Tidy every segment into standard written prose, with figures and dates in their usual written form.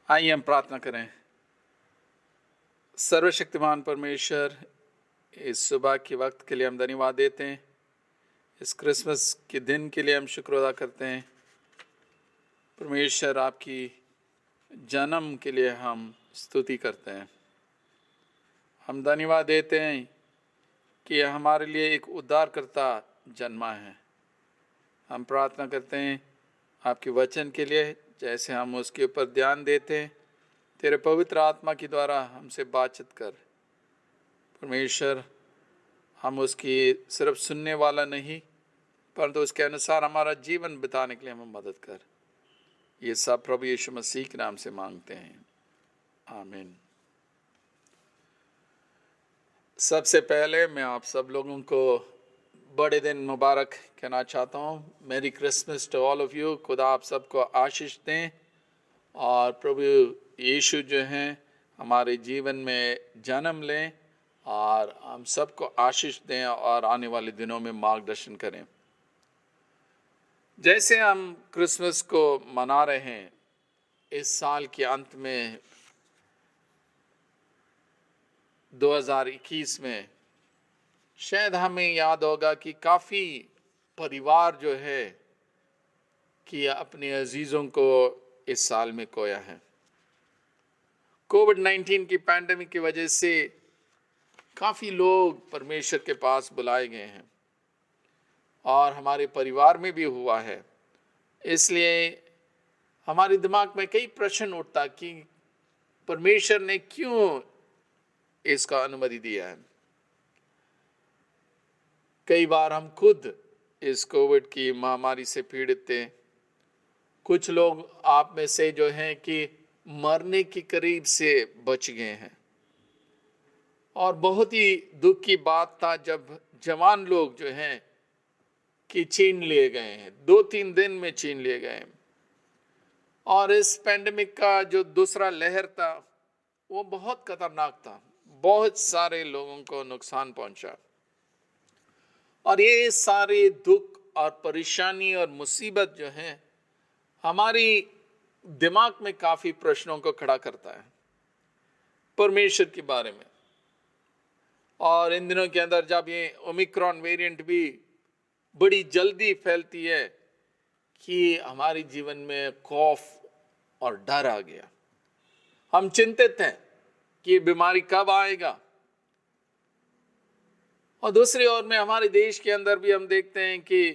आइए हम प्रार्थना करें। सर्वशक्तिमान परमेश्वर, इस सुबह के वक्त के लिए हम धन्यवाद देते हैं। इस क्रिसमस के दिन के लिए हम शुक्र अदा करते हैं। परमेश्वर, आपकी जन्म के लिए हम स्तुति करते हैं। हम धन्यवाद देते हैं कि हमारे लिए एक उद्धारकर्ता जन्मा है। हम प्रार्थना करते हैं आपके वचन के लिए, जैसे हम उसके ऊपर ध्यान देते हैं, तेरे पवित्र आत्मा के द्वारा हमसे बातचीत कर। परमेश्वर, हम उसकी सिर्फ सुनने वाला नहीं, परंतु उसके अनुसार हमारा जीवन बिताने के लिए हमें मदद कर। ये सब प्रभु यीशु मसीह के नाम से मांगते हैं, आमीन। सबसे पहले मैं आप सब लोगों को बड़े दिन मुबारक कहना चाहता हूँ। Merry Christmas to all of you. खुदा आप सबको आशीष दें और प्रभु यीशु जो हैं हमारे जीवन में जन्म लें और हम सबको आशीष दें और आने वाले दिनों में मार्गदर्शन करें। जैसे हम क्रिसमस को मना रहे हैं, इस साल के अंत में 2021 में शायद हमें याद होगा कि काफ़ी परिवार जो है कि अपने अजीज़ों को इस साल में खोया है। कोविड-19 की पैंडेमिक की वजह से काफ़ी लोग परमेश्वर के पास बुलाए गए हैं और हमारे परिवार में भी हुआ है। इसलिए हमारे दिमाग में कई प्रश्न उठता कि परमेश्वर ने क्यों इसका अनुमति दिया है। कई बार हम खुद इस कोविड की महामारी से पीड़ित थे। कुछ लोग आप में से जो हैं कि मरने के करीब से बच गए हैं और बहुत ही दुख की बात था जब जवान लोग जो हैं कि छीन लिए गए हैं। 2-3 दिन में छीन लिए गए। और इस पैंडेमिक का जो दूसरा लहर था वो बहुत खतरनाक था। बहुत सारे लोगों को नुकसान पहुंचा और ये सारे दुख और परेशानी और मुसीबत जो है हमारी दिमाग में काफ़ी प्रश्नों को खड़ा करता है परमेश्वर के बारे में। और इन दिनों के अंदर जब ये ओमिक्रॉन वेरिएंट भी बड़ी जल्दी फैलती है कि हमारे जीवन में खौफ और डर आ गया। हम चिंतित हैं कि ये बीमारी कब आएगा। और दूसरी ओर में हमारे देश के अंदर भी हम देखते हैं कि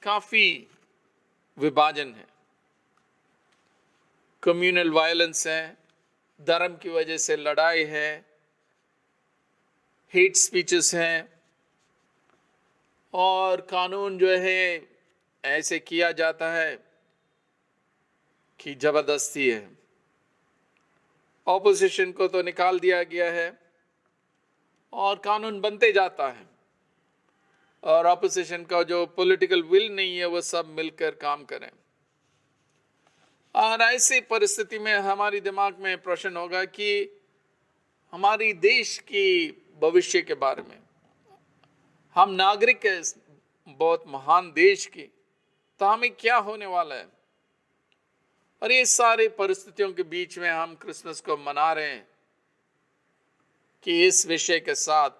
काफ़ी विभाजन है, कम्युनल वायलेंस है, धर्म की वजह से लड़ाई है, हेट स्पीचेस हैं और कानून जो है ऐसे किया जाता है कि जबरदस्ती है। ऑपोजिशन को तो निकाल दिया गया है और कानून बनते जाता है और ऑपोजिशन का जो पॉलिटिकल विल नहीं है वो सब मिलकर काम करें। और ऐसी परिस्थिति में हमारी दिमाग में प्रश्न होगा कि हमारी देश की भविष्य के बारे में। हम नागरिक हैं इस बहुत महान देश की, तो हमें क्या होने वाला है। और ये सारे परिस्थितियों के बीच में हम क्रिसमस को मना रहे हैं कि इस विषय के साथ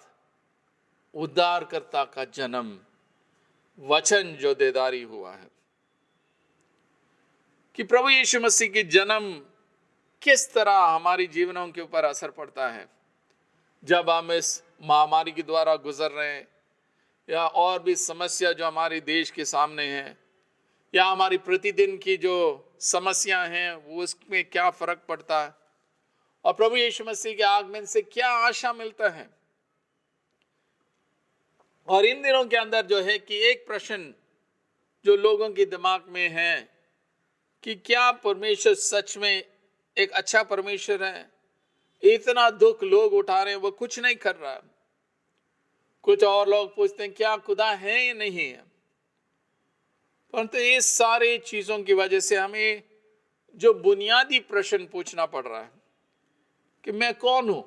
उद्धारकर्ता का जन्म, वचन जो देदारी हुआ है, कि प्रभु यीशु मसीह की जन्म किस तरह हमारी जीवनों के ऊपर असर पड़ता है जब हम इस महामारी के द्वारा गुजर रहे हैं, या और भी समस्या जो हमारे देश के सामने है, या हमारी प्रतिदिन की जो समस्या हैं वो उसमें क्या फर्क पड़ता है, और प्रभु यीशु मसीह के आगमन से क्या आशा मिलता है। और इन दिनों के अंदर जो है कि एक प्रश्न जो लोगों के दिमाग में है कि क्या परमेश्वर सच में एक अच्छा परमेश्वर है। इतना दुख लोग उठा रहे हैं, वो कुछ नहीं कर रहा। कुछ और लोग पूछते हैं क्या खुदा है या नहीं है। परंतु ये सारे चीजों की वजह से हमें जो बुनियादी प्रश्न पूछना पड़ रहा है कि मैं कौन हूं,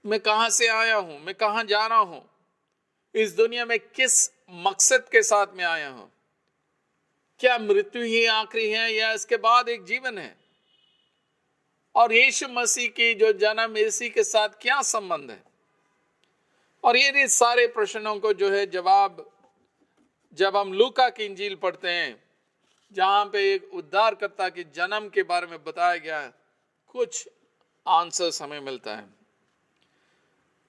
मैं कहां से आया हूं, मैं कहां जा रहा हूं, इस दुनिया में किस मकसद के साथ में आया हूं। क्या मृत्यु ही आखिरी है या इसके बाद एक जीवन है। और यीशु मसीह की जो जन्म इसी के साथ क्या संबंध है। और ये सारे प्रश्नों को जो है जवाब जब हम लूका की इंजील पढ़ते हैं, जहां पे एक उद्धारकर्ता के जन्म के बारे में बताया गया है, कुछ आंसर्स हमें मिलता है।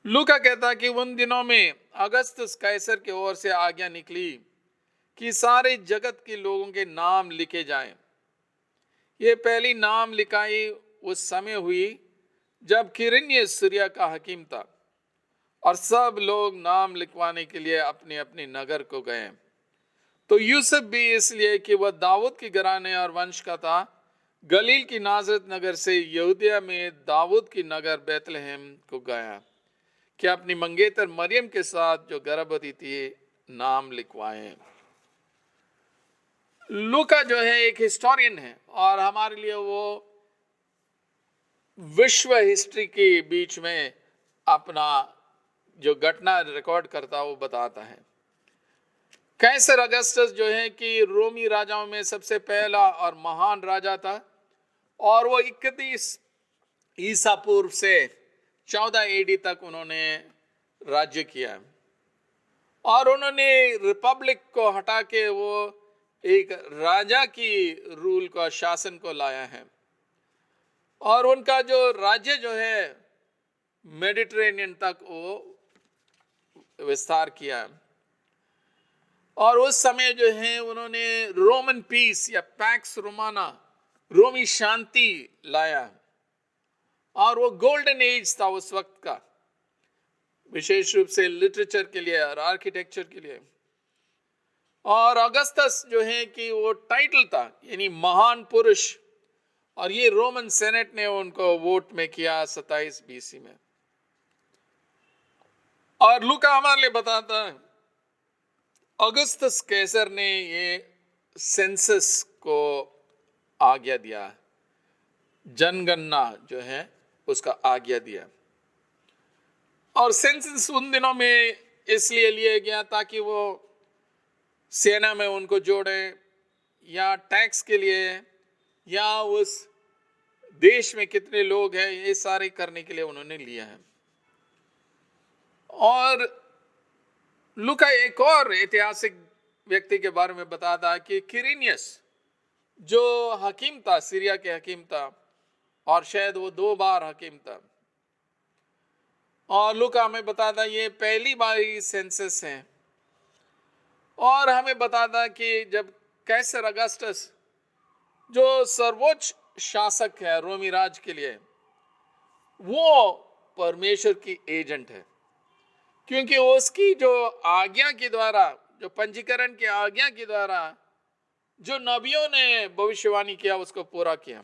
लूका कहता है कि उन दिनों में अगस्तस कैसर की ओर से आज्ञा निकली कि सारे जगत के लोगों के नाम लिखे जाएं। ये पहली नाम लिखाई उस समय हुई जब किरनियुस सीरिया का हकीम था, और सब लोग नाम लिखवाने के लिए अपने अपने नगर को गए। तो यूसुफ भी इसलिए कि वह दाऊद के घराने और वंश का था, गलील की नाजरत नगर से यहूदिया में दाऊद की नगर बैतलहम को गया कि अपनी मंगेतर मरियम के साथ जो गर्भवती थी नाम लिखवाएं। लूका जो है एक हिस्टोरियन है, और हमारे लिए वो विश्व हिस्ट्री के बीच में अपना जो घटना रिकॉर्ड करता है वो बताता है। कैसर अगस्टस जो है कि रोमी राजाओं में सबसे पहला और महान राजा था, और वो 31 ईसा पूर्व से 14 एडी तक उन्होंने राज्य किया, और उन्होंने रिपब्लिक को हटा के वो एक राजा की रूल का शासन को लाया है। और उनका जो राज्य जो है मेडिटेरेनियन तक वो विस्तार किया, और उस समय जो है उन्होंने रोमन पीस या पैक्स रोमाना, रोमी शांति लाया, और वो गोल्डन एज था उस वक्त का, विशेष रूप से लिटरेचर के लिए और आर्किटेक्चर के लिए। और अगस्तस जो है कि वो टाइटल था, यानी महान पुरुष, और ये रोमन सेनेट ने उनको वोट में किया 27 बीसी में। और लूका हमारे लिए बताता है अगस्तस कैसर ने ये सेंसस को आज्ञा दिया, जनगणना जो है उसका आज्ञा दिया। और सेंसस उन दिनों में इसलिए लिया गया ताकि वो सेना में उनको जोड़े, या टैक्स के लिए, या उस देश में कितने लोग हैं, ये सारे करने के लिए उन्होंने लिया है। और लूका एक और ऐतिहासिक व्यक्ति के बारे में बताता है कि किरनियुस जो हकीम था, सीरिया के हकीम था, और शायद वो 2 बार हकीम था। और लूका हमें बताता ये पहली बार ही सेंसस है, और हमें बताता कि जब कैसर अगस्टस जो सर्वोच्च शासक है रोमी राज के लिए, वो परमेश्वर की एजेंट है, क्योंकि उसकी जो आज्ञा के द्वारा, जो पंजीकरण की आज्ञा के द्वारा जो नबियों ने भविष्यवाणी किया उसको पूरा किया।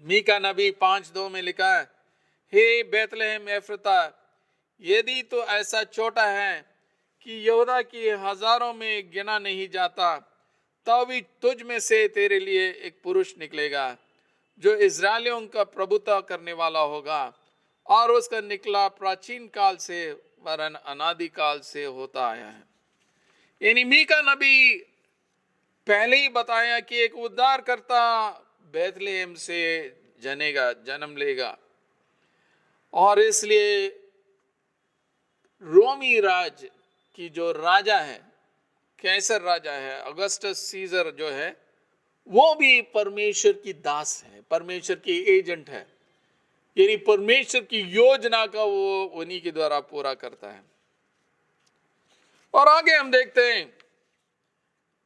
मीका नबी 5:2 में लिखा है, हे बैतलहम एफ्रता, यदि तो ऐसा छोटा है कि यहूदा की हजारों में गिना नहीं जाता, तब भी तुझ में से तेरे लिए एक पुरुष निकलेगा जो इजरायलियों का प्रभुता करने वाला होगा, और उसका निकला प्राचीन काल से वरन अनादि काल से होता आया है। यानी मीका नबी पहले ही बताया कि एक उद्धारकर्ता बैतलहम से जनेगा, जन्म लेगा। और इसलिए रोमी राज की जो राजा है, कैसर राजा है, अगस्टस सीजर जो है, वो भी परमेश्वर की दास है, परमेश्वर की एजेंट है, यानी परमेश्वर की योजना का वो उन्हीं के द्वारा पूरा करता है। और आगे हम देखते हैं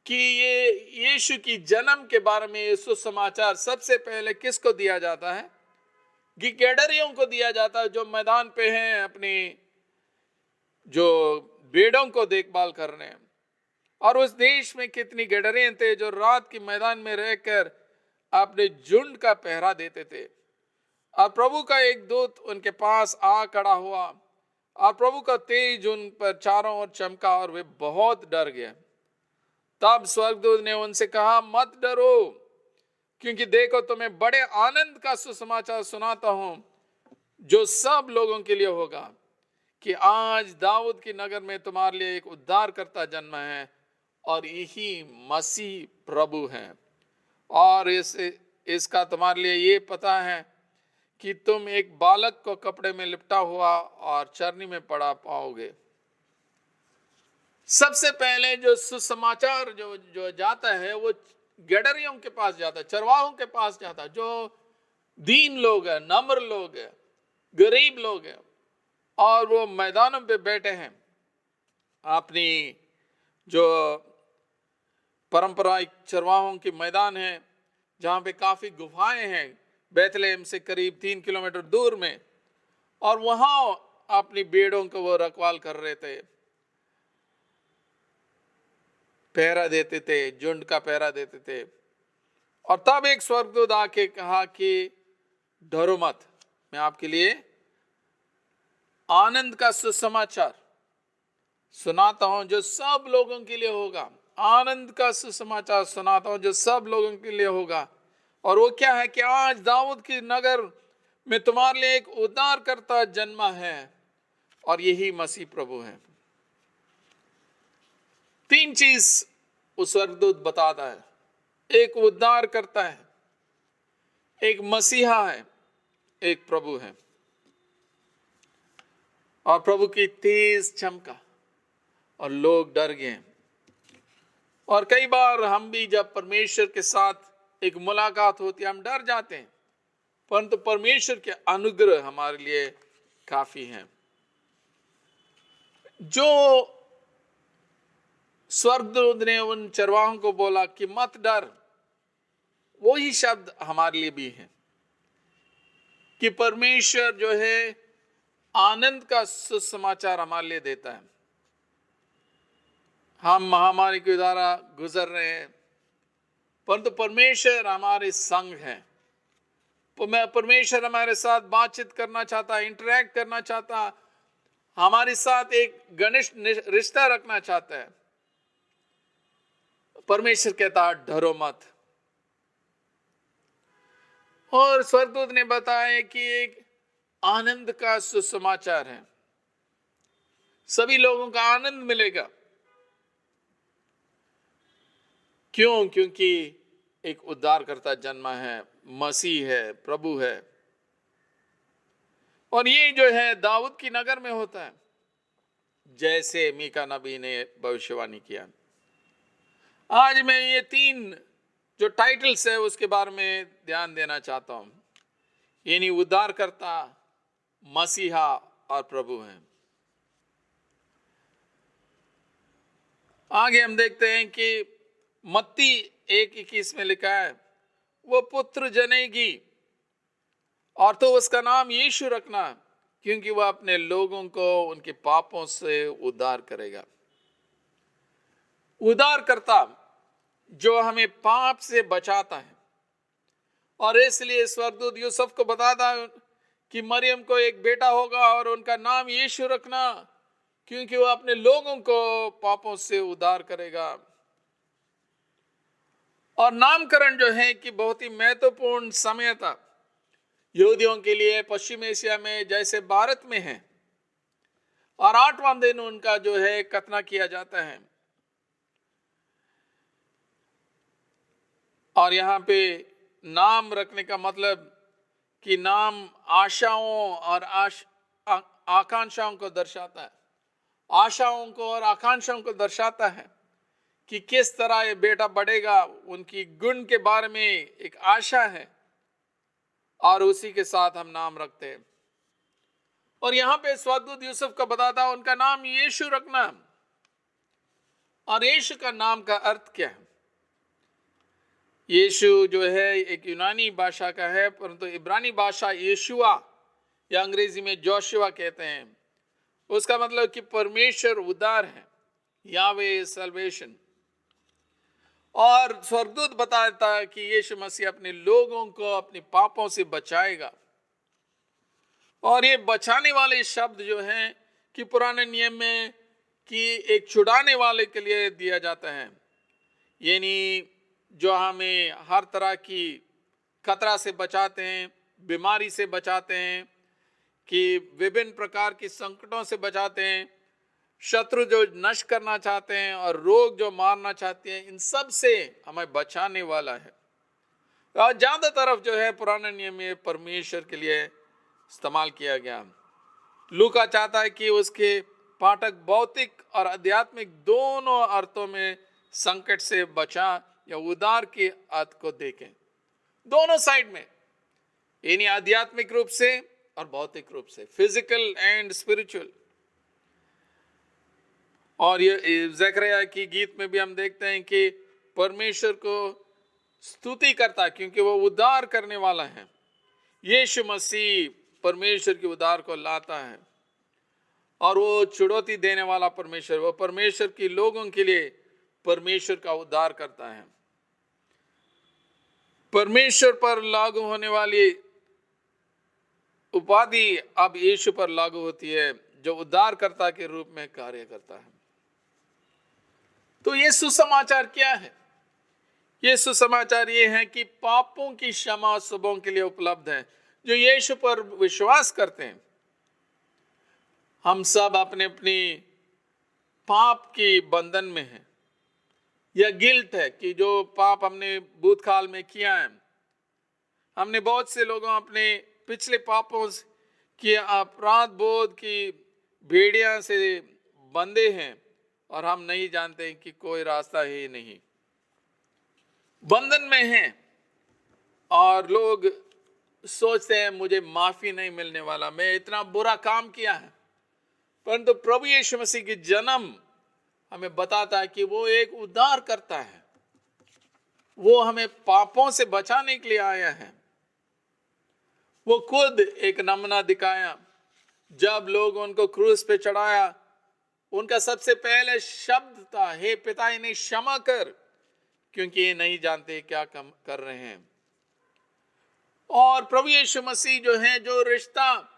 कि ये यीशु की जन्म के बारे में सुसमाचार सबसे पहले किसको दिया जाता है? गिडरियों को दिया जाता है, जो मैदान पे हैं अपनी जो भेड़ों को देखभाल कर रहे हैं। और उस देश में कितनी गिडरियां थे जो रात के मैदान में रहकर अपने झुंड का पहरा देते थे। और प्रभु का एक दूत उनके पास आ खड़ा हुआ, और प्रभु का तेज उन पर चारों ओर चमका, और वे बहुत डर गए। तब स्वर्गदूत ने उनसे कहा, मत डरो, क्योंकि देखो तुम्हें बड़े आनंद का सुसमाचार सुनाता हूं, जो सब लोगों के लिए होगा, कि आज दाऊद की नगर में तुम्हारे लिए एक उद्धारकर्ता जन्म है, और यही मसीह प्रभु है। और इसका तुम्हारे लिए ये पता है कि तुम एक बालक को कपड़े में लिपटा हुआ और चरनी में पड़ा पाओगे। सबसे पहले जो सुसमाचार जो जो जाता है वो गडरियों के पास जाता है, चरवाहों के पास जाता है, जो दीन लोग हैं, नम्र लोग हैं, गरीब लोग हैं, और वो मैदानों पे बैठे हैं। अपनी जो पारंपरिक चरवाहों के मैदान हैं, जहाँ पे काफी गुफाएं हैं, बैतलहम से करीब 3 किलोमीटर दूर में, और वहां अपनी भेड़ों को वो रखवाल कर रहे थे, पहरा देते थे, झुंड का पहरा देते थे। और तब एक स्वर्गदूत आके कहा कि डरो मत, मैं आपके लिए आनंद का सुसमाचार सुनाता हूं जो सब लोगों के लिए होगा। आनंद का सुसमाचार सुनाता हूं जो सब लोगों के लिए होगा। और वो क्या है कि आज दाऊद की नगर में तुम्हारे लिए एक उद्धारकर्ता जन्मा है, और यही मसीह प्रभु है। 3 चीज उस स्वर्गदूत बताता है, एक उद्धार करता है, एक मसीहा है, एक प्रभु है। और प्रभु की तेज चमका और लोग डर गए। और कई बार हम भी जब परमेश्वर के साथ एक मुलाकात होती है हम डर जाते हैं, परंतु परमेश्वर के अनुग्रह हमारे लिए काफी हैं। जो स्वर्गदूत ने उन चरवाहों को बोला कि मत डर, वही शब्द हमारे लिए भी है कि परमेश्वर जो है आनंद का सुसमाचार हमारे लिए देता है। हम महामारी के द्वारा गुजर रहे हैं, परंतु परमेश्वर हमारे संग है। परमेश्वर हमारे साथ बातचीत करना चाहता है, इंटरेक्ट करना चाहता है, हमारे साथ एक घनिष्ठ रिश्ता रखना चाहता है। परमेश्वर कहता है डरो मत। और स्वर्गदूत ने बताया कि एक आनंद का सुसमाचार है, सभी लोगों का आनंद मिलेगा। क्यों? क्योंकि एक उद्धारकर्ता जन्मा है, मसीह है, प्रभु है। और ये जो है दाऊद की नगर में होता है, जैसे मीका नबी ने भविष्यवाणी किया। आज मैं ये 3 जो टाइटल्स है उसके बारे में ध्यान देना चाहता हूं, यानी उद्धारकर्ता, मसीहा और प्रभु है। आगे हम देखते हैं कि मत्ती 1:21 में लिखा है वो पुत्र जनेगी और तो उसका नाम यीशु रखना, क्योंकि वह अपने लोगों को उनके पापों से उद्धार करेगा। उद्धारकर्ता जो हमें पाप से बचाता है। और इसलिए स्वर्गदूत यूसुफ को बताता कि मरियम को एक बेटा होगा और उनका नाम यीशु रखना, क्योंकि वह अपने लोगों को पापों से उद्धार करेगा। और नामकरण जो है कि बहुत ही महत्वपूर्ण समय था यहूदियों के लिए, पश्चिम एशिया में जैसे भारत में है। और 8वां दिन उनका जो है खतना किया जाता है। और यहाँ पे नाम रखने का मतलब कि नाम आशाओं और आकांक्षाओं को दर्शाता है। आशाओं को और आकांक्षाओं को दर्शाता है कि किस तरह ये बेटा बढ़ेगा, उनकी गुण के बारे में एक आशा है, और उसी के साथ हम नाम रखते हैं। और यहाँ पे स्वर्गदूत यूसुफ का बताता है उनका नाम यीशु रखना। और यीशु का नाम का अर्थ क्या है? यीशु जो है एक यूनानी भाषा का है, परंतु इब्रानी भाषा यीशुआ या अंग्रेजी में जोशुआ कहते हैं। उसका मतलब कि परमेश्वर उद्धार है, यावे सल्वेशन। और स्वर्गदूत बताता है कि यीशु मसीह अपने लोगों को अपने पापों से बचाएगा। और ये बचाने वाले शब्द जो हैं कि पुराने नियम में कि एक छुड़ाने वाले के लिए दिया जाता है, यानी जो हमें हर तरह की खतरा से बचाते हैं, बीमारी से बचाते हैं, कि विभिन्न प्रकार की संकटों से बचाते हैं, शत्रु जो नष्ट करना चाहते हैं और रोग जो मारना चाहते हैं, इन सब से हमें बचाने वाला है। और ज्यादा तरफ जो है पुराने नियम में परमेश्वर के लिए इस्तेमाल किया गया। लूका चाहता है कि उसके पाठक भौतिक और आध्यात्मिक दोनों अर्थों में संकट से बचा या उद्धार के अर्थ को देखें, दोनों साइड में, यानी आध्यात्मिक रूप से और भौतिक रूप से, फिजिकल एंड स्पिरिचुअल। और ये ज़करिया की गीत में भी हम देखते हैं कि परमेश्वर को स्तुति करता है क्योंकि वो उद्धार करने वाला है। यीशु मसीह परमेश्वर के उद्धार को लाता है और वो चुनौती देने वाला परमेश्वर, वो परमेश्वर के लोगों के लिए परमेश्वर का उद्धार करता है। परमेश्वर पर लागू होने वाली उपाधि अब यीशु पर लागू होती है, जो उद्धारकर्ता के रूप में कार्य करता है। तो ये सुसमाचार क्या है? ये सुसमाचार ये है कि पापों की क्षमा सबों के लिए उपलब्ध है जो यीशु पर विश्वास करते हैं। हम सब अपने अपनी पाप की बंधन में हैं। यह गिल्ट है कि जो पाप हमने भूतकाल में किया है, हमने बहुत से लोगों अपने पिछले पापों की अपराध बोध की भेड़िया से बंधे हैं और हम नहीं जानते कि कोई रास्ता ही नहीं, बंधन में हैं। और लोग सोचते हैं मुझे माफी नहीं मिलने वाला, मैं इतना बुरा काम किया है। परंतु प्रभु यीशु मसीह की जन्म हमें बताता है कि वो एक उद्धार करता है, वो हमें पापों से बचाने के लिए आया है। वो खुद एक नमूना दिखाया। जब लोग उनको क्रूस पे चढ़ाया, उनका सबसे पहले शब्द था, हे पिता इन्हें क्षमा कर, क्योंकि ये नहीं जानते क्या कर रहे हैं। और प्रभु यीशु मसीह जो है, जो रिश्ता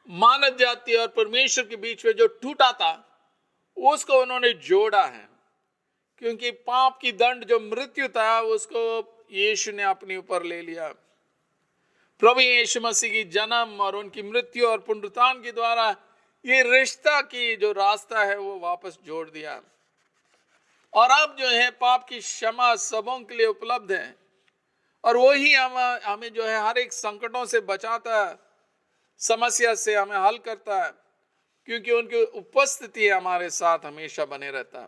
मानव जाति और परमेश्वर के बीच में जो टूटा था, उसको उन्होंने जोड़ा है। क्योंकि पाप की दंड जो मृत्यु था, उसको यीशु ने अपने ऊपर ले लिया। प्रभु यीशु मसीह की जन्म और उनकी मृत्यु और पुनरुत्थान के द्वारा ये रिश्ता की जो रास्ता है वो वापस जोड़ दिया। और अब जो है पाप की क्षमा सबों के लिए उपलब्ध है। और वही हमें जो है हर एक संकटों से बचाता है, समस्या से हमें हल करता है, क्योंकि उनकी उपस्थिति हमारे साथ हमेशा बने रहता है।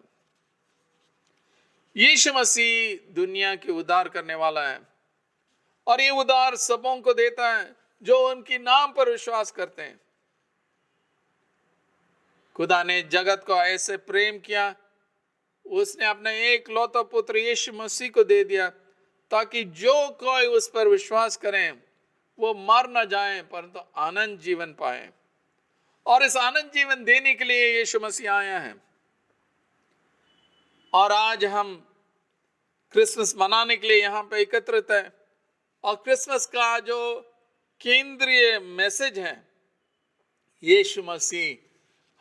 यीशु मसीह दुनिया के उद्धार करने वाला है और ये उद्धार सबों को देता है जो उनके नाम पर विश्वास करते हैं। खुदा ने जगत को ऐसे प्रेम किया, उसने अपने एक लौता पुत्र यीशु मसीह को दे दिया, ताकि जो कोई उस पर विश्वास करें वो मर न जाए परंतु आनंद जीवन पाए। और इस आनंद जीवन देने के लिए यीशु मसीह आया है। और आज हम क्रिसमस मनाने के लिए यहाँ पे एकत्रित है। और क्रिसमस का जो केंद्रीय मैसेज है, यीशु मसीह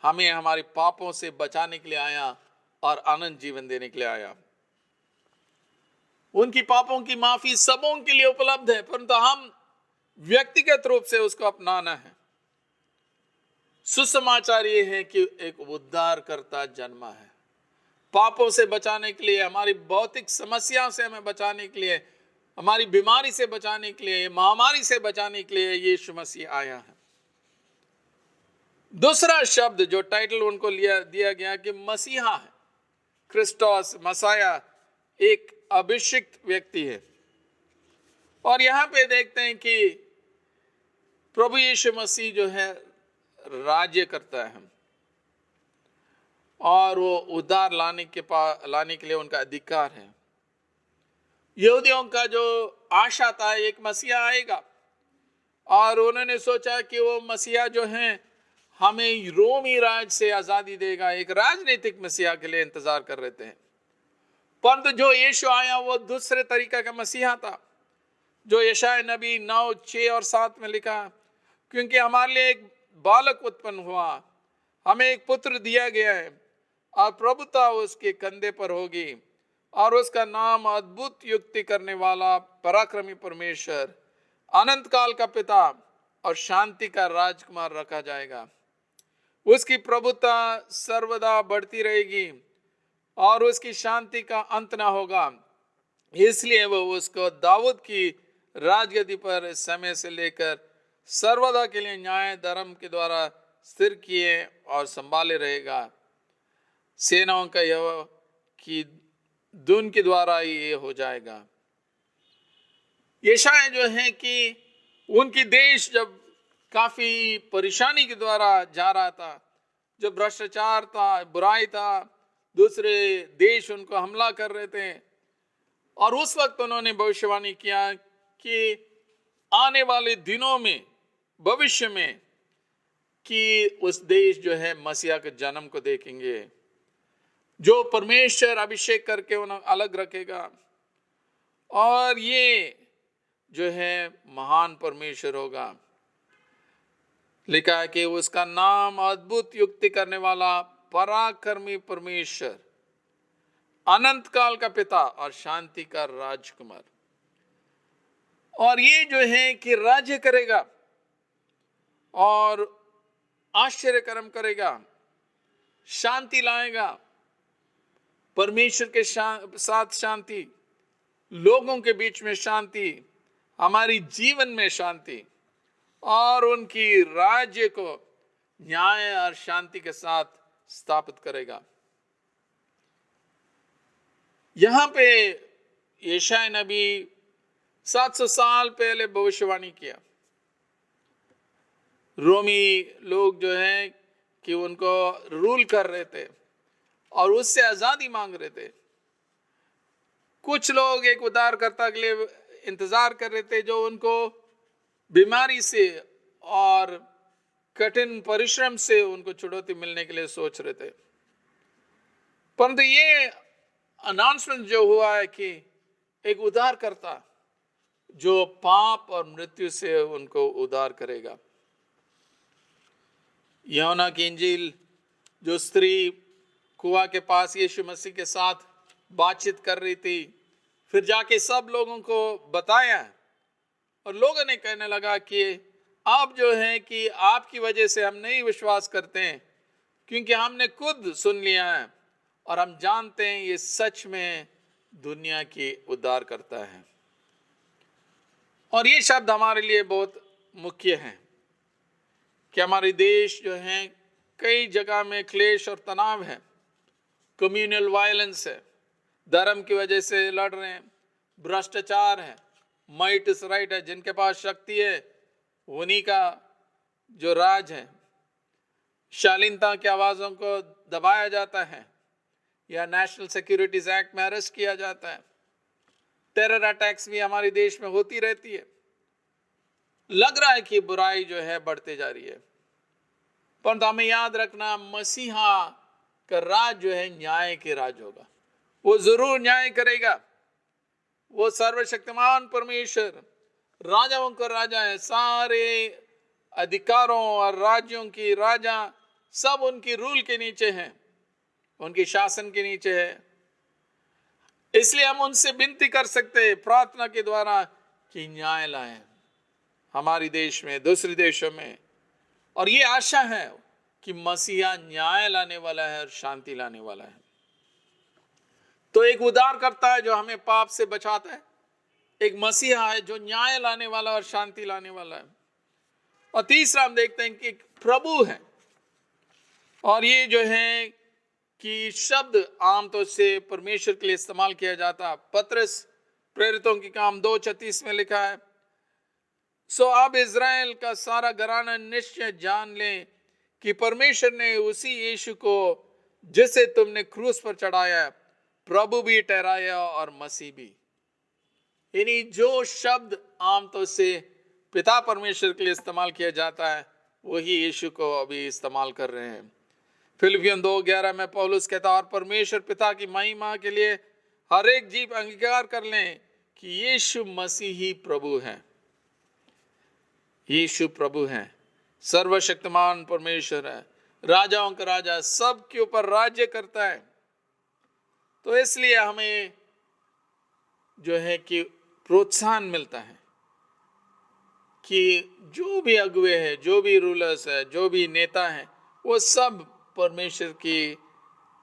हमें हमारे पापों से बचाने के लिए आया और आनंद जीवन देने के लिए आया। उनकी पापों की माफी सबों के लिए उपलब्ध है, परंतु हम व्यक्तिगत रूप से उसको अपनाना है। सुसमाचार ये है कि एक उद्धारकर्ता जन्मा है, पापों से बचाने के लिए, हमारी भौतिक समस्याओं से हमें बचाने के लिए, हमारी बीमारी से बचाने के लिए, महामारी से बचाने के लिए यीशु मसीह आया है। दूसरा शब्द जो टाइटल उनको दिया गया कि मसीहा है, क्रिस्टोस, मसाया, एक अभिषिक्त व्यक्ति है। और यहां पे देखते हैं कि प्रभु यीशु मसीह जो है राज्य करता है और वो उद्धार लाने के लिए उनका अधिकार है। यहूदियों का जो आशा था एक मसीहा आएगा, और उन्होंने सोचा कि वो मसीहा जो है हमें रोमी राज से आजादी देगा, एक राजनीतिक मसीहा के लिए इंतजार कर रहे थे। परंतु जो यीशु आया वो दूसरे तरीका का मसीहा था, जो यशायाह नबी 9, 6 और 7 में लिखा, क्योंकि हमारे लिए एक बालक उत्पन्न हुआ, हमें एक पुत्र दिया गया है और प्रभुता उसके कंधे पर होगी, और उसका नाम अद्भुत युक्ति करने वाला, पराक्रमी परमेश्वर, अनंत काल का पिता और शांति का राजकुमार रखा जाएगा। उसकी प्रभुता सर्वदा बढ़ती रहेगी और उसकी शांति का अंत ना होगा। इसलिए वो उसको दाऊद की राजगद्दी पर समय से लेकर सर्वदा के लिए न्याय धर्म के द्वारा स्थिर किए और संभाले रहेगा। सेनाओं का यहोवा की धुन के द्वारा ही ये हो जाएगा। यशायाह जो है कि उनकी देश जब काफी परेशानी के द्वारा जा रहा था, जब भ्रष्टाचार था, बुराई था, दूसरे देश उनको हमला कर रहे थे, और उस वक्त उन्होंने भविष्यवाणी किया कि आने वाले दिनों में, भविष्य में, कि उस देश जो है मसीहा के जन्म को देखेंगे, जो परमेश्वर अभिषेक करके उन्हें अलग रखेगा, और ये जो है महान परमेश्वर होगा। लिखा है कि उसका नाम अद्भुत युक्ति करने वाला, पराक्रमी परमेश्वर, अनंत काल का पिता और शांति का राजकुमार। और ये जो है कि राज्य करेगा और आश्चर्य कर्म करेगा, शांति लाएगा, परमेश्वर के साथ शांति, लोगों के बीच में शांति, हमारी जीवन में शांति, और उनकी राज्य को न्याय और शांति के साथ स्थापित करेगा। यहां पे यशायाह नबी 700 साल पहले भविष्यवाणी किया। रोमी लोग जो है कि उनको रूल कर रहे थे और उससे आजादी मांग रहे थे। कुछ लोग एक उद्धारकर्ता के लिए इंतजार कर रहे थे जो उनको बीमारी से और कठिन परिश्रम से उनको छुड़ौती मिलने के लिए सोच रहे थे। परंतु ये अनाउंसमेंट जो हुआ है कि एक उद्धारकर्ता जो पाप और मृत्यु से उनको उद्धार करेगा। यूहन्ना की इंजील, जो स्त्री कुआं के पास यीशु मसीह के साथ बातचीत कर रही थी, फिर जाके सब लोगों को बताया, और लोगों ने कहने लगा कि आप जो है कि आपकी वजह से हम नहीं विश्वास करते हैं, क्योंकि हमने खुद सुन लिया है और हम जानते हैं ये सच में दुनिया की उद्धार करता है। और ये शब्द हमारे लिए बहुत मुख्य हैं कि हमारे देश जो है कई जगह में क्लेश और तनाव है, कम्युनल वायलेंस है, धर्म की वजह से लड़ रहे हैं, भ्रष्टाचार है, माइट इज राइट है, जिनके पास शक्ति है उन्हीं का जो राज है, शालीनता की आवाजों को दबाया जाता है या नेशनल सिक्योरिटीज एक्ट में अरेस्ट किया जाता है, टेरर अटैक्स भी हमारे देश में होती रहती है। लग रहा है कि बुराई जो है बढ़ते जा रही है, परंतु हमें याद रखना मसीहा का राज जो है न्याय के राज होगा। वो जरूर न्याय करेगा। वो सर्वशक्तिमान परमेश्वर, राजाओं का राजा है, सारे अधिकारों और राज्यों की राजा सब उनकी रूल के नीचे हैं, उनकी शासन के नीचे है। इसलिए हम उनसे विनती कर सकते हैं प्रार्थना के द्वारा कि न्याय लाएं हमारे देश में, दूसरे देशों में। और ये आशा है कि मसीहा न्याय लाने वाला है और शांति लाने वाला है। तो एक उद्धारकर्ता है जो हमें पाप से बचाता है, एक मसीहा है जो न्याय लाने वाला और शांति लाने वाला है, और तीसरा हम देखते हैं कि एक प्रभु है। और ये जो है कि शब्द आमतौर से परमेश्वर के लिए इस्तेमाल किया जाता। पतरस प्रेरितों की काम 2:36 में लिखा है, सो अब इज़राइल का सारा घराना निश्चय जान ले कि परमेश्वर ने उसी यीशु को जिसे तुमने क्रूस पर चढ़ाया प्रभु भी ठहराया और मसीह भी। यानी जो शब्द आमतौर से पिता परमेश्वर के लिए इस्तेमाल किया जाता है वही यीशु को अभी इस्तेमाल कर रहे हैं। फिलिपियन 2:11 में पौलुस कहता है, और परमेश्वर पिता की महिमा के लिए हर एक जीव अंगीकार कर लें कि यीशु मसीह ही प्रभु है। यीशु प्रभु है, सर्वशक्तिमान परमेश्वर है, राजाओं का राजा, सब के ऊपर राज्य करता है। तो इसलिए हमें जो है कि प्रोत्साहन मिलता है कि जो भी अगुवे हैं, जो भी रूलर्स है, जो भी नेता हैं, वो सब परमेश्वर की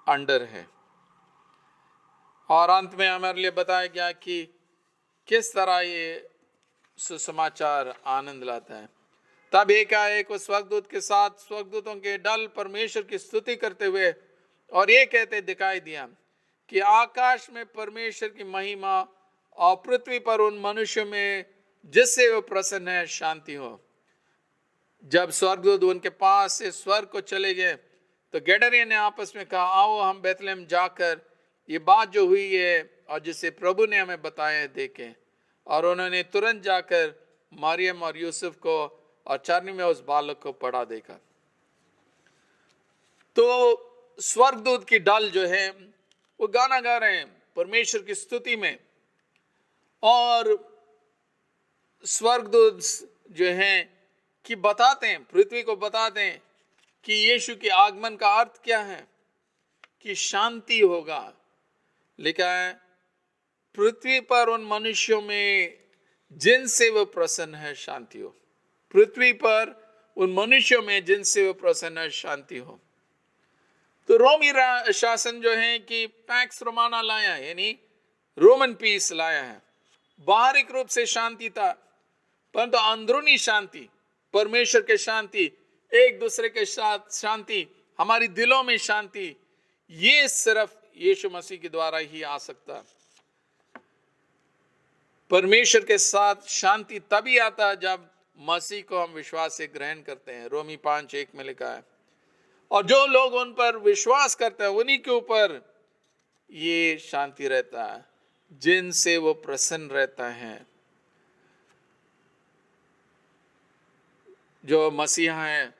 अंडर है। और अंत में हमारे लिए बताया गया कि किस तरह ये सुसमाचार आनंद लाता है। तब एकाएक वो स्वर्गदूत के साथ स्वर्गदूतों के दल परमेश्वर की स्तुति करते हुए और ये कहते दिखाई दिया कि आकाश में परमेश्वर की महिमा और पृथ्वी पर उन मनुष्यों में जिससे वो प्रसन्न है शांति हो। जब स्वर्गदूत उनके पास से स्वर्ग को चले गए तो गेडरियन ने आपस में कहा, आओ हम बेथलेहम जाकर ये बात जो हुई है और जिसे प्रभु ने हमें बताया है देखें। और उन्होंने तुरंत जाकर मरियम और यूसुफ को और चरनी में उस बालक को पड़ा देखा। तो स्वर्गदूत की दल जो है वो गाना गा रहे हैं परमेश्वर की स्तुति में, और स्वर्गदूत जो हैं कि बताते हैं, पृथ्वी को बताते हैं कि यीशु के आगमन का अर्थ क्या है, कि शांति होगा। लिखा है पृथ्वी पर उन मनुष्यों में जिनसे वो प्रसन्न है शांति हो। पृथ्वी पर उन मनुष्यों में जिनसे वो प्रसन्न है शांति हो। तो रोमी शासन जो है कि पैक्स रोमाना लाया है, यानी रोमन पीस लाया है। बाहरिक रूप से शांति था, परंतु अंदरूनी शांति, परमेश्वर के शांति, एक दूसरे के साथ शांति, हमारी दिलों में शांति, ये सिर्फ यीशु मसीह के द्वारा ही आ सकता। परमेश्वर के साथ शांति तभी आता जब मसीह को हम विश्वास से ग्रहण करते हैं। रोमी 5:1 में लिखा है, और जो लोग उन पर विश्वास करते हैं उन्हीं के ऊपर ये शांति रहता है जिनसे वो प्रसन्न रहता है। जो मसीहा है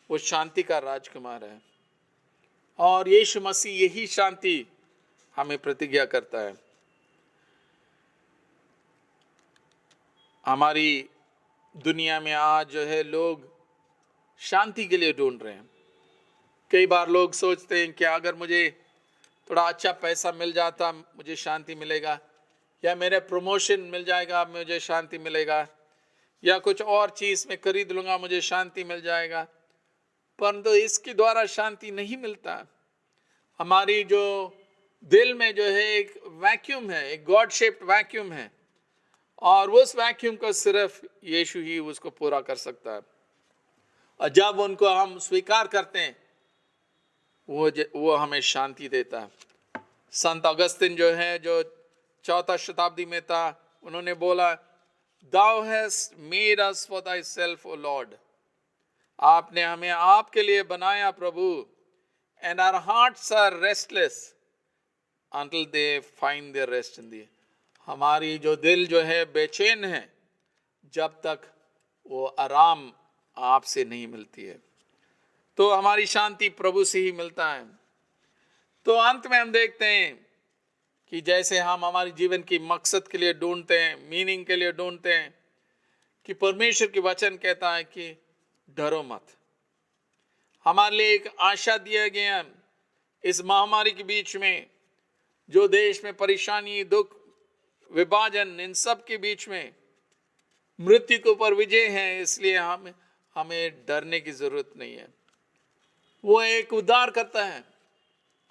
वो शांति का राजकुमार है, और यीशु मसीह यही शांति हमें प्रतिज्ञा करता है। हमारी दुनिया में आज जो है लोग शांति के लिए ढूंढ रहे हैं। कई बार लोग सोचते हैं कि अगर मुझे थोड़ा अच्छा पैसा मिल जाता मुझे शांति मिलेगा, या मेरे प्रमोशन मिल जाएगा मुझे शांति मिलेगा, या कुछ और चीज में खरीद लूंगा मुझे शांति मिल जाएगा। परंतु इसके द्वारा शांति नहीं मिलता। हमारी जो दिल में जो है एक वैक्यूम है, एक गॉड शेप्ड वैक्यूम है, और उस वैक्यूम को सिर्फ यीशु ही उसको पूरा कर सकता है। और जब उनको हम स्वीकार करते हैं वो हमें शांति देता है। संत अगस्तिन जो है, जो 4th शताब्दी में था, उन्होंने बोला, Thou hast made us for thyself, O Lord. आपने हमें आपके लिए बनाया प्रभु, and our hearts are restless until they find their rest in thee. हमारी जो दिल जो है बेचैन है जब तक वो आराम आपसे नहीं मिलती है। तो हमारी शांति प्रभु से ही मिलता है। तो अंत में हम देखते हैं कि जैसे हम हमारे जीवन की मकसद के लिए ढूंढते हैं, मीनिंग के लिए ढूंढते हैं, कि परमेश्वर की वचन कहता है कि डरो मत। हमारे लिए एक आशा दिया गया इस महामारी के बीच में, जो देश में परेशानी, दुख, विभाजन, इन सब के बीच में मृत्यु के ऊपर विजय है। इसलिए हमें डरने की जरूरत नहीं है। वो एक उद्धार करता है,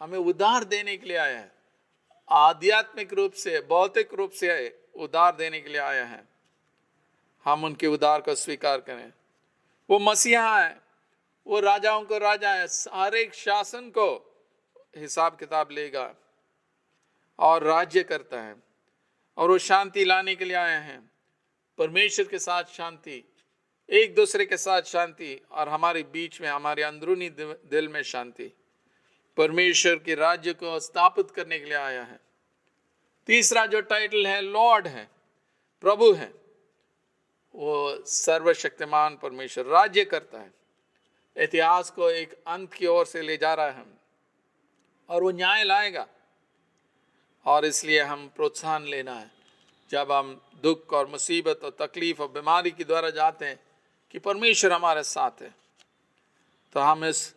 हमें उद्धार देने के लिए आया है। आध्यात्मिक रूप से, भौतिक रूप से उद्धार देने के लिए आया है। हम उनके उद्धार को स्वीकार करें। वो मसीहा है, वो राजाओं को राजा है, सारे शासन को हिसाब किताब लेगा और राज्य करता है, और वो शांति लाने के लिए आया है। परमेश्वर के साथ शांति, एक दूसरे के साथ शांति, और हमारे बीच में, हमारे अंदरूनी दिल में शांति। परमेश्वर के राज्य को स्थापित करने के लिए आया है। तीसरा जो टाइटल है, लॉर्ड है, प्रभु है। वो सर्वशक्तिमान परमेश्वर राज्य करता है, इतिहास को एक अंत की ओर से ले जा रहा है, और वो न्याय लाएगा। और इसलिए हम प्रोत्साहन लेना है जब हम दुख और मुसीबत और तकलीफ और बीमारी के द्वारा जाते हैं कि परमेश्वर हमारे साथ है। तो हम इस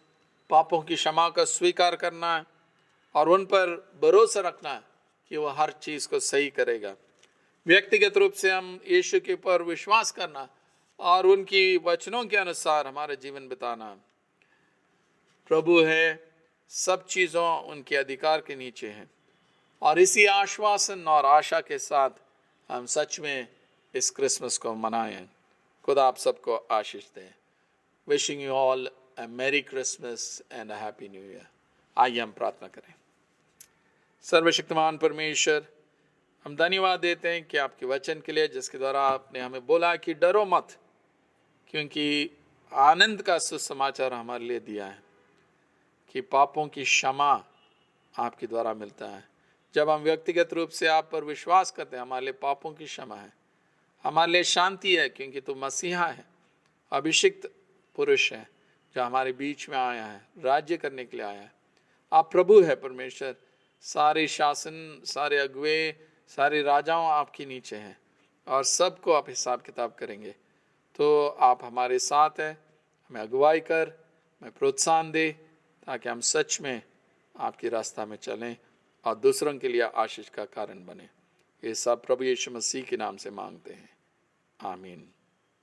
पापों की क्षमा का स्वीकार करना है और उन पर भरोसा रखना है कि वो हर चीज़ को सही करेगा। व्यक्तिगत रूप से हम यीशु के ऊपर विश्वास करना और उनकी वचनों के अनुसार हमारा जीवन बिताना। प्रभु है, सब चीज़ों उनके अधिकार के नीचे हैं, और इसी आश्वासन और आशा के साथ हम सच में इस क्रिसमस को मनाएं। खुदा आप सबको आशीष दे। Wishing you all a merry Christmas and a happy New Year. आइए हम प्रार्थना करें। सर्वशक्तिमान परमेश्वर, हम धन्यवाद देते हैं कि आपके वचन के लिए, जिसके द्वारा आपने हमें बोला कि डरो मत, क्योंकि आनंद का सुसमाचार हमारे लिए दिया है कि पापों की क्षमा आपके द्वारा मिलता है। जब हम व्यक्तिगत रूप से आप पर विश्वास करते हैं, हमारे लिए पापों की क्षमा है, हमारे लिए शांति है, क्योंकि तू मसीहा है, अभिषिक्त पुरुष है जो हमारे बीच में आया है, राज्य करने के लिए आया है। आप प्रभु है परमेश्वर। सारे शासन, सारे अगुवे, सारे राजाओं आपके नीचे हैं और सबको आप हिसाब किताब करेंगे। तो आप हमारे साथ हैं, हमें अगुवाई कर, हमें प्रोत्साहन दे, ताकि हम सच में आपके रास्ता में चलें और दूसरों के लिए आशीष का कारण बने। ये सब प्रभु यीशु मसीह के नाम से मांगते हैं, आमीन।